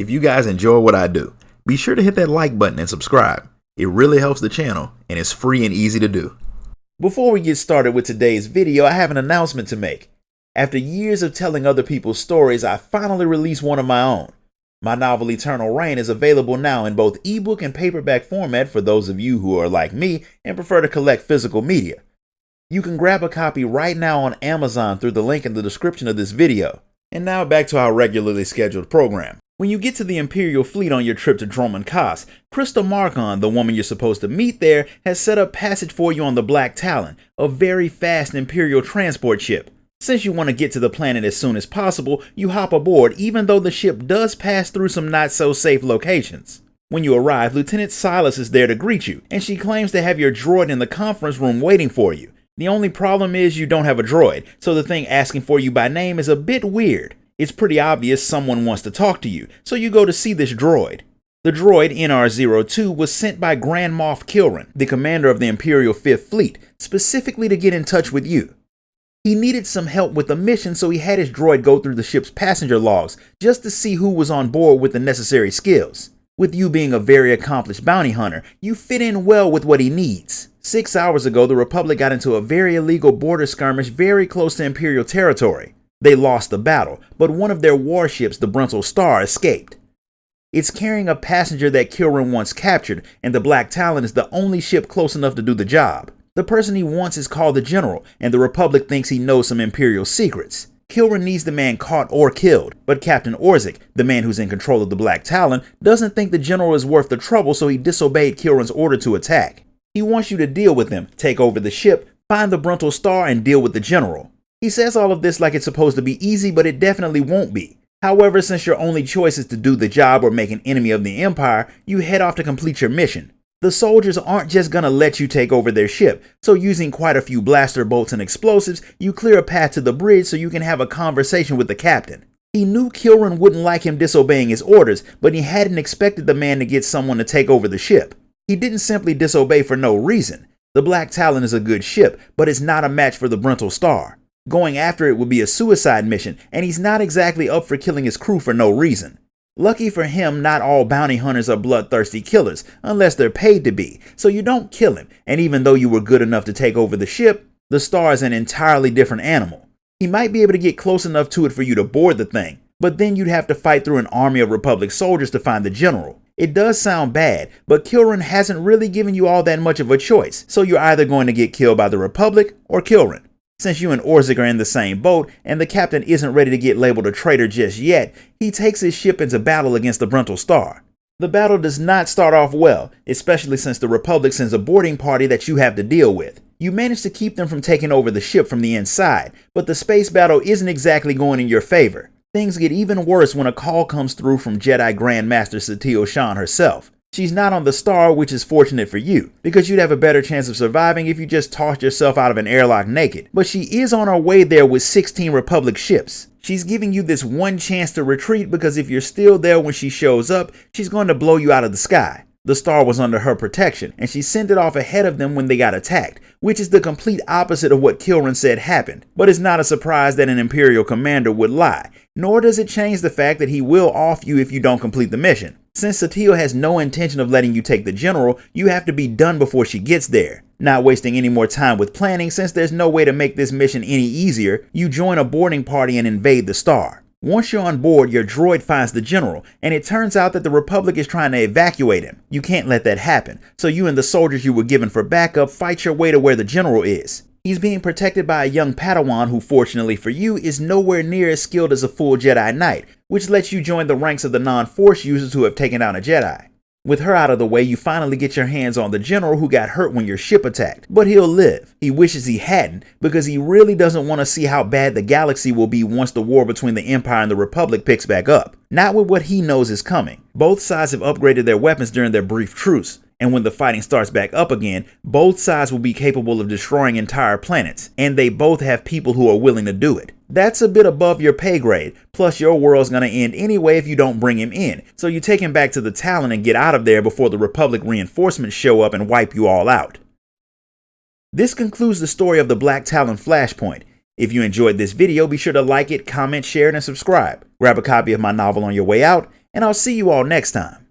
If you guys enjoy what I do, be sure to hit that like button and subscribe. It really helps the channel and it's free and easy to do. Before we get started with today's video, I have an announcement to make. After years of telling other people's stories, I finally released one of my own. My novel Eternal Reign is available now in both ebook and paperback format for those of you who are like me and prefer to collect physical media. You can grab a copy right now on Amazon through the link in the description of this video. And now back to our regularly scheduled program. When you get to the Imperial fleet on your trip to Dromund Kaas, Crystal Markon, the woman you're supposed to meet there, has set up passage for you on the Black Talon, a very fast Imperial transport ship. Since you want to get to the planet as soon as possible, you hop aboard even though the ship does pass through some not so safe locations. When you arrive, Lieutenant Silas is there to greet you, and she claims to have your droid in the conference room waiting for you. The only problem is you don't have a droid, so the thing asking for you by name is a bit weird. It's pretty obvious someone wants to talk to you, so you go to see this droid. The droid, NR-02, was sent by Grand Moff Kilran, the commander of the Imperial 5th Fleet, specifically to get in touch with you. He needed some help with the mission, so he had his droid go through the ship's passenger logs just to see who was on board with the necessary skills. With you being a very accomplished bounty hunter, you fit in well with what he needs. 6 hours ago, the Republic got into a very illegal border skirmish very close to Imperial territory. They lost the battle, but one of their warships, the SWTOR, escaped. It's carrying a passenger that Kilran once captured, and the Black Talon is the only ship close enough to do the job. The person he wants is called the General, and the Republic thinks he knows some Imperial secrets. Kilran needs the man caught or killed, but Captain Orzik, the man who's in control of the Black Talon, doesn't think the General is worth the trouble, so he disobeyed Kilran's order to attack. He wants you to deal with him, take over the ship, find the SWTOR, and deal with the General. He says all of this like it's supposed to be easy, but it definitely won't be. However, since your only choice is to do the job or make an enemy of the Empire, you head off to complete your mission. The soldiers aren't just gonna let you take over their ship, so using quite a few blaster bolts and explosives, you clear a path to the bridge so you can have a conversation with the captain. He knew Kilran wouldn't like him disobeying his orders, but he hadn't expected the man to get someone to take over the ship. He didn't simply disobey for no reason. The Black Talon is a good ship, but it's not a match for the SWTOR. Going after it would be a suicide mission, and he's not exactly up for killing his crew for no reason. Lucky for him, not all bounty hunters are bloodthirsty killers, unless they're paid to be, so you don't kill him, and even though you were good enough to take over the ship, the Star is an entirely different animal. He might be able to get close enough to it for you to board the thing, but then you'd have to fight through an army of Republic soldiers to find the General. It does sound bad, but Kilran hasn't really given you all that much of a choice, so you're either going to get killed by the Republic or Kilran. Since you and Orzik are in the same boat, and the captain isn't ready to get labeled a traitor just yet, he takes his ship into battle against the SWTOR. The battle does not start off well, especially since the Republic sends a boarding party that you have to deal with. You manage to keep them from taking over the ship from the inside, but the space battle isn't exactly going in your favor. Things get even worse when a call comes through from Jedi Grandmaster SWTOR herself. She's not on the Star, which is fortunate for you, because you'd have a better chance of surviving if you just tossed yourself out of an airlock naked. But she is on her way there with 16 Republic ships. She's giving you this one chance to retreat because if you're still there when she shows up, she's going to blow you out of the sky. The Star was under her protection, and she sent it off ahead of them when they got attacked, which is the complete opposite of what Kilran said happened. But it's not a surprise that an Imperial commander would lie, nor does it change the fact that he will off you if you don't complete the mission. Since SWTOR has no intention of letting you take the General, you have to be done before she gets there. Not wasting any more time with planning, since there's no way to make this mission any easier, you join a boarding party and invade the Star. Once you're on board, your droid finds the General, and it turns out that the Republic is trying to evacuate him. You can't let that happen, so you and the soldiers you were given for backup fight your way to where the General is. He's being protected by a young Padawan who, fortunately for you, is nowhere near as skilled as a full Jedi Knight, which lets you join the ranks of the non-Force users who have taken down a Jedi. With her out of the way, you finally get your hands on the General who got hurt when your ship attacked, but he'll live. He wishes he hadn't, because he really doesn't want to see how bad the galaxy will be once the war between the Empire and the Republic picks back up. Not with what he knows is coming. Both sides have upgraded their weapons during their brief truce, and when the fighting starts back up again, both sides will be capable of destroying entire planets, and they both have people who are willing to do it. That's a bit above your pay grade, plus your world's gonna end anyway if you don't bring him in, so you take him back to the Talon and get out of there before the Republic reinforcements show up and wipe you all out. This concludes the story of the Black Talon Flashpoint. If you enjoyed this video, be sure to like it, comment, share it, and subscribe. Grab a copy of my novel on your way out, and I'll see you all next time.